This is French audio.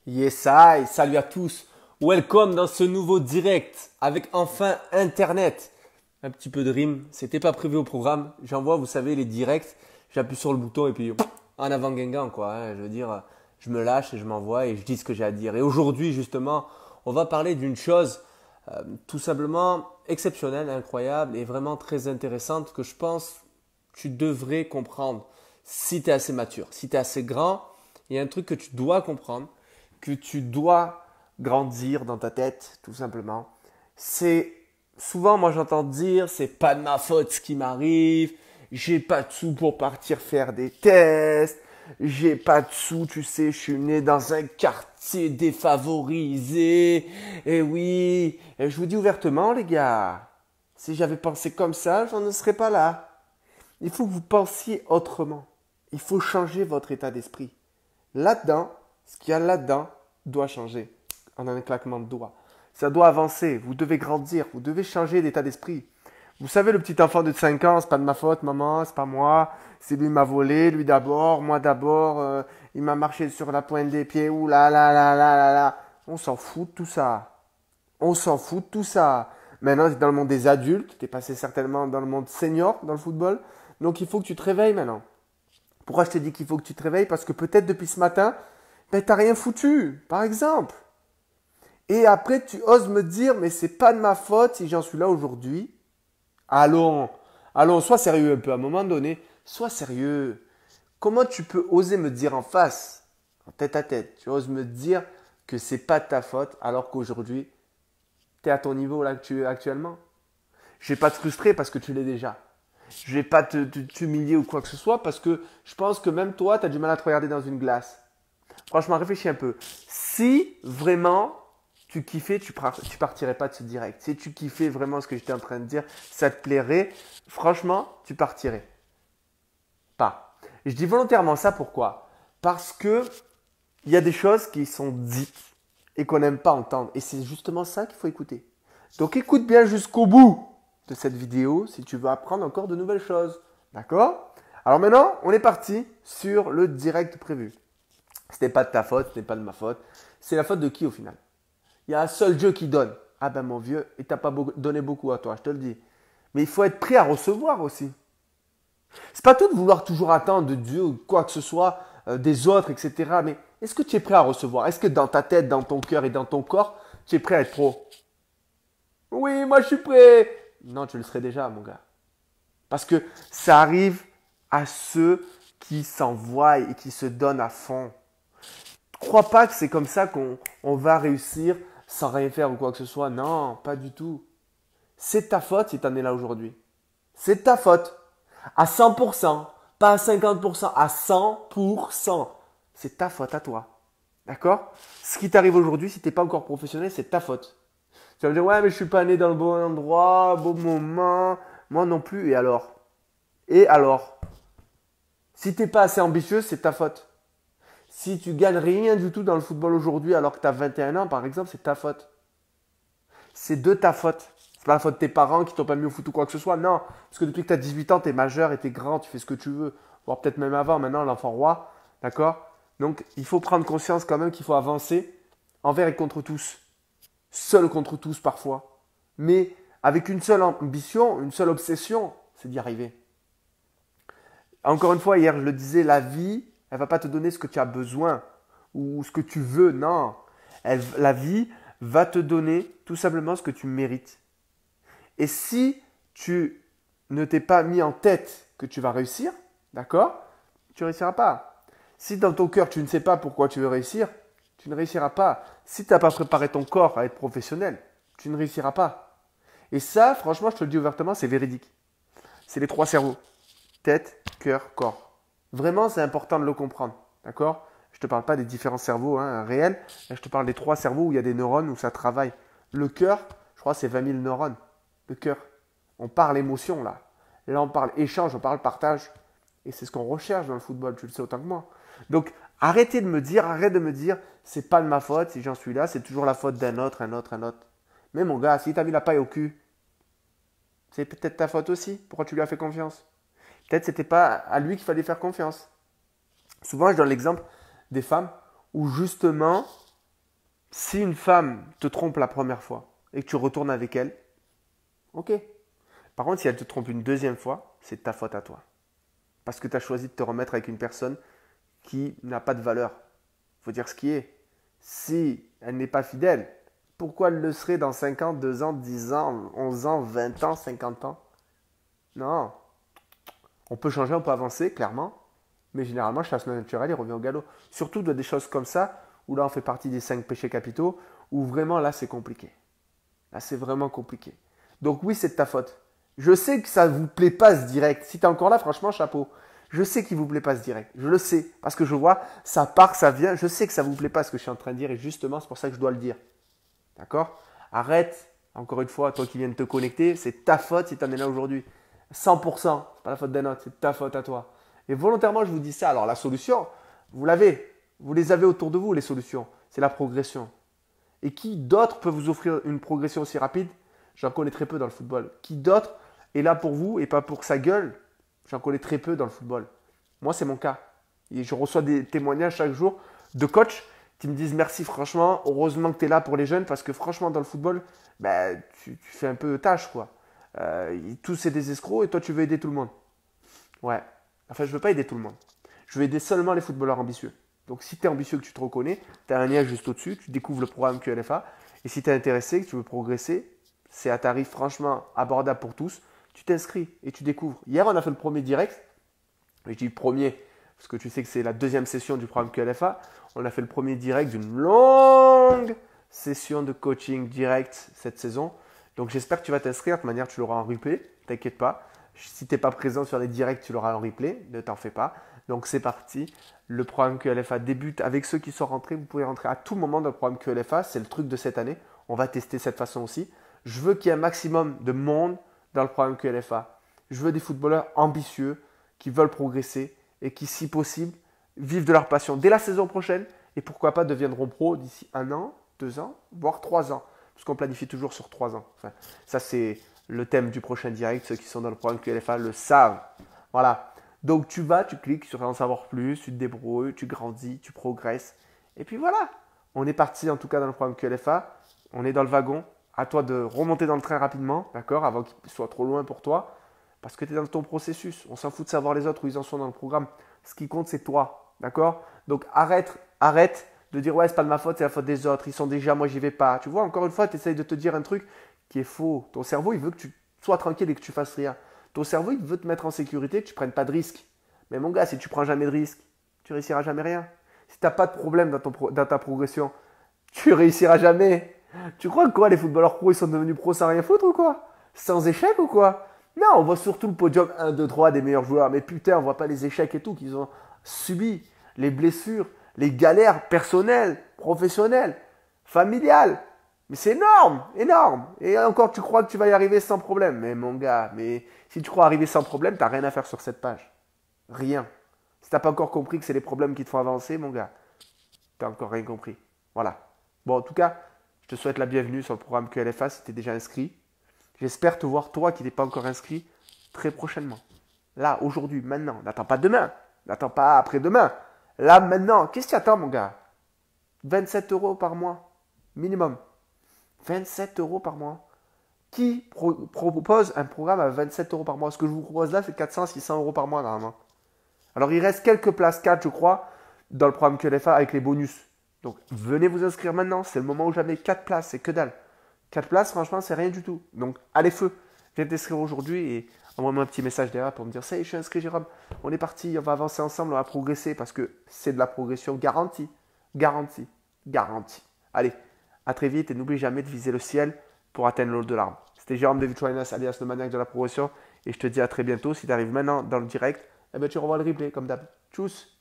Yes, I, salut à tous. Welcome dans ce nouveau direct avec enfin Internet. Un petit peu de rime, c'était pas prévu au programme. J'envoie, vous savez, les directs. J'appuie sur le bouton et puis en avant Guingamp quoi. Je veux dire, je me lâche et je m'envoie et je dis ce que j'ai à dire. Et aujourd'hui, justement, on va parler d'une chose tout simplement exceptionnelle, incroyable et vraiment très intéressante que je pense tu devrais comprendre si tu es assez mature, si tu es assez grand. Il y a un truc que tu dois comprendre, que tu dois grandir dans ta tête, tout simplement. C'est souvent, moi j'entends dire, c'est pas de ma faute ce qui m'arrive, j'ai pas de sous pour partir faire des tests, j'ai pas de sous, tu sais, je suis né dans un quartier défavorisé, et oui, et je vous dis ouvertement les gars, si j'avais pensé comme ça, j'en ne serais pas là. Il faut que vous pensiez autrement. Il faut changer votre état d'esprit. Là-dedans, ce qu'il y a là-dedans doit changer en un claquement de doigts. Ça doit avancer, vous devez grandir, vous devez changer d'état d'esprit. Vous savez, le petit enfant de 5 ans, c'est pas de ma faute, maman, c'est pas moi, c'est lui qui m'a volé, lui d'abord, moi d'abord, il m'a marché sur la pointe des pieds, ouh là là là là là là. On s'en fout de tout ça. On s'en fout de tout ça. Maintenant, tu es dans le monde des adultes, tu es passé certainement dans le monde senior, dans le football, donc il faut que tu te réveilles maintenant. Pourquoi je te dis qu'il faut que tu te réveilles? Parce que peut-être depuis ce matin, ben, tu n'as rien foutu, par exemple. Et après, tu oses me dire, mais c'est pas de ma faute si j'en suis là aujourd'hui. Allons, allons, sois sérieux un peu. À un moment donné, sois sérieux. Comment tu peux oser me dire en face, en tête à tête, tu oses me dire que c'est pas de ta faute alors qu'aujourd'hui, tu es à ton niveau là que tu es actuellement? Je vais pas te frustrer parce que tu l'es déjà. Je vais pas t'humilier ou quoi que ce soit parce que je pense que même toi, tu as du mal à te regarder dans une glace. Franchement, réfléchis un peu. Si vraiment tu kiffais, tu partirais pas de ce direct. Si tu kiffais vraiment ce que j'étais en train de dire, ça te plairait, franchement, tu partirais pas. Je dis volontairement ça pourquoi? Parce que il y a des choses qui sont dites et qu'on n'aime pas entendre. Et c'est justement ça qu'il faut écouter. Donc écoute bien jusqu'au bout de cette vidéo si tu veux apprendre encore de nouvelles choses. D'accord? Alors maintenant, on est parti sur le direct prévu. Ce n'est pas de ta faute, ce n'est pas de ma faute. C'est la faute de qui au final? Il y a un seul Dieu qui donne. Ah ben mon vieux, il t'a pas donné beaucoup à toi, je te le dis. Mais il faut être prêt à recevoir aussi. C'est pas tout de vouloir toujours attendre de Dieu ou quoi que ce soit, des autres, etc. Mais est-ce que tu es prêt à recevoir? Est-ce que dans ta tête, dans ton cœur et dans ton corps, tu es prêt à être pro? Oui, moi je suis prêt. Non, tu le serais déjà, mon gars. Parce que ça arrive à ceux qui s'envoient et qui se donnent à fond. Crois pas que c'est comme ça qu'on va réussir sans rien faire ou quoi que ce soit. Non, pas du tout. C'est ta faute si tu en es là aujourd'hui. C'est ta faute. À 100%, pas à 50%, à 100%. C'est ta faute à toi. D'accord? Ce qui t'arrive aujourd'hui, si tu n'es pas encore professionnel, c'est ta faute. Tu vas me dire, ouais, mais je suis pas né dans le bon endroit, bon moment. Moi non plus. Et alors? Et alors? Si tu n'es pas assez ambitieux, c'est ta faute. Si tu gagnes rien du tout dans le football aujourd'hui alors que tu as 21 ans, par exemple, c'est ta faute. C'est de ta faute. C'est pas la faute de tes parents qui t'ont pas mis au foot ou quoi que ce soit. Non, parce que depuis que tu as 18 ans, tu es majeur et tu es grand, tu fais ce que tu veux. Voire peut-être même avant, maintenant, l'enfant roi. D'accord? Donc, il faut prendre conscience quand même qu'il faut avancer envers et contre tous. Seul contre tous parfois. Mais avec une seule ambition, une seule obsession, c'est d'y arriver. Encore une fois, hier, je le disais, la vie, elle ne va pas te donner ce que tu as besoin ou ce que tu veux. Non. La vie va te donner tout simplement ce que tu mérites. Et si tu ne t'es pas mis en tête que tu vas réussir, d'accord, tu ne réussiras pas. Si dans ton cœur, tu ne sais pas pourquoi tu veux réussir, tu ne réussiras pas. Si tu n'as pas préparé ton corps à être professionnel, tu ne réussiras pas. Et ça, franchement, je te le dis ouvertement, c'est véridique. C'est les 3 cerveaux. Tête, cœur, corps. Vraiment, c'est important de le comprendre. D'accord? Je ne te parle pas des différents cerveaux réels. Là, je te parle des 3 cerveaux où il y a des neurones, où ça travaille. Le cœur, je crois, c'est 20 000 neurones. Le cœur. On parle émotion, là. Là, on parle échange, on parle partage. Et c'est ce qu'on recherche dans le football, tu le sais autant que moi. Donc, arrête de me dire, c'est pas de ma faute si j'en suis là, c'est toujours la faute d'un autre, un autre, un autre. Mais mon gars, si tu as mis la paille au cul, c'est peut-être ta faute aussi. Pourquoi tu lui as fait confiance? Peut-être que ce n'était pas à lui qu'il fallait faire confiance. Souvent, je donne l'exemple des femmes où justement, Si une femme te trompe la première fois et que tu retournes avec elle, ok. Par contre, si elle te trompe une deuxième fois, c'est de ta faute à toi. Parce que tu as choisi de te remettre avec une personne qui n'a pas de valeur. Il faut dire ce qui est. Si elle n'est pas fidèle, pourquoi elle le serait dans 5 ans, 2 ans, 10 ans, 11 ans, 20 ans, 50 ans? Non. On peut changer, on peut avancer, clairement. Mais généralement, chasse naturelle, il revient au galop. Surtout de des choses comme ça, où là, on fait partie des 5 péchés capitaux, où vraiment, là, c'est compliqué. Là, c'est vraiment compliqué. Donc oui, c'est de ta faute. Je sais que ça ne vous plaît pas ce direct. Si tu es encore là, franchement, chapeau. Je sais qu'il ne vous plaît pas ce direct. Je le sais. Parce que je vois, ça part, ça vient. Je sais que ça ne vous plaît pas ce que je suis en train de dire. Et justement, c'est pour ça que je dois le dire. D'accord? Arrête. Encore une fois, toi qui viens de te connecter, c'est ta faute si tu en es là aujourd'hui. 100%. C'est pas la faute d'un autre. C'est ta faute à toi. Et volontairement, je vous dis ça. Alors la solution, vous l'avez. Vous les avez autour de vous, les solutions. C'est la progression. Et qui d'autre peut vous offrir une progression aussi rapide? J'en connais très peu dans le football. Qui d'autre est là pour vous et pas pour sa gueule? J'en connais très peu dans le football. Moi, c'est mon cas. Et je reçois des témoignages chaque jour de coachs qui me disent merci, franchement, heureusement que tu es là pour les jeunes parce que franchement, dans le football, ben, tu fais un peu tâche, quoi. Tous, c'est des escrocs et toi, tu veux aider tout le monde. Ouais. Enfin, je ne veux pas aider tout le monde. Je veux aider seulement les footballeurs ambitieux. Donc, si tu es ambitieux, que tu te reconnais, tu as un lien juste au-dessus, tu découvres le programme QLFA. Et si tu es intéressé, que tu veux progresser, c'est à tarif franchement abordable pour tous. Tu t'inscris et tu découvres. Hier, on a fait le premier direct. Je dis premier parce que tu sais que c'est la deuxième session du programme QLFA. On a fait le premier direct d'une longue session de coaching direct cette saison. Donc, j'espère que tu vas t'inscrire. De toute manière, tu l'auras en replay. T'inquiète pas. Si tu n'es pas présent sur les directs, tu l'auras en replay. Ne t'en fais pas. Donc, c'est parti. Le programme QLFA débute avec ceux qui sont rentrés. Vous pouvez rentrer à tout moment dans le programme QLFA. C'est le truc de cette année. On va tester cette façon aussi. Je veux qu'il y ait un maximum de monde dans le programme QLFA. Je veux des footballeurs ambitieux qui veulent progresser et qui, si possible, vivent de leur passion dès la saison prochaine et pourquoi pas deviendront pros d'ici 1 an, 2 ans, voire 3 ans. Parce qu'on planifie toujours sur 3 ans. Enfin, ça, c'est le thème du prochain direct. Ceux qui sont dans le programme QLFA le savent. Voilà. Donc, tu vas, tu cliques sur en savoir plus, tu te débrouilles, tu grandis, tu progresses. Et puis voilà. On est parti en tout cas dans le programme QLFA. On est dans le wagon. À toi de remonter dans le train rapidement, d'accord, avant qu'il soit trop loin pour toi, parce que tu es dans ton processus. On s'en fout de savoir les autres où ils en sont dans le programme. Ce qui compte, c'est toi, d'accord? Donc arrête de dire ouais, c'est pas de ma faute, c'est la faute des autres. Ils sont déjà, moi j'y vais pas. Tu vois, encore une fois, tu essayes de te dire un truc qui est faux. Ton cerveau, il veut que tu sois tranquille et que tu fasses rien. Ton cerveau, il veut te mettre en sécurité, que tu prennes pas de risques. Mais mon gars, si tu prends jamais de risques, tu réussiras jamais rien. Si tu n'as pas de problème dans ta progression, tu réussiras jamais. Tu crois que quoi, les footballeurs pros, ils sont devenus pros sans rien foutre ou quoi? Sans échec ou quoi? Non, on voit surtout le podium 1, 2, 3 des meilleurs joueurs. Mais putain, on voit pas les échecs et tout qu'ils ont subis. Les blessures, les galères personnelles, professionnelles, familiales. Mais c'est énorme, énorme. Et encore, tu crois que tu vas y arriver sans problème. Mais mon gars, mais si tu crois arriver sans problème, t'as rien à faire sur cette page. Rien. Si t'as pas encore compris que c'est les problèmes qui te font avancer, mon gars, t'as encore rien compris. Voilà. Bon, en tout cas, je te souhaite la bienvenue sur le programme QLFA si tu es déjà inscrit. J'espère te voir, toi qui n'es pas encore inscrit, très prochainement. Là, aujourd'hui, maintenant. N'attends pas demain. N'attends pas après-demain. Là, maintenant. Qu'est-ce que tu attends, mon gars? 27 € par mois. Minimum. 27 € par mois. Qui propose un programme à 27 € par mois? Ce que je vous propose là, c'est 400, 600 € par mois, normalement. Alors, il reste quelques places, 4, je crois, dans le programme QLFA avec les bonus. Donc, venez vous inscrire maintenant. C'est le moment où j'avais 4 places. C'est que dalle. 4 places, franchement, c'est rien du tout. Donc, allez feu. Viens t'inscrire aujourd'hui et envoie-moi un petit message derrière pour me dire ça y est, je suis inscrit, Jérôme. On est parti, on va avancer ensemble, on va progresser parce que c'est de la progression garantie. Garantie. Garantie. Allez, à très vite et n'oublie jamais de viser le ciel pour atteindre l'eau de l'arbre. C'était Jérôme David Chouainas, alias le maniaque de la progression. Et je te dis à très bientôt. Si tu arrives maintenant dans le direct, eh ben, tu revois le replay comme d'hab. Tchuss!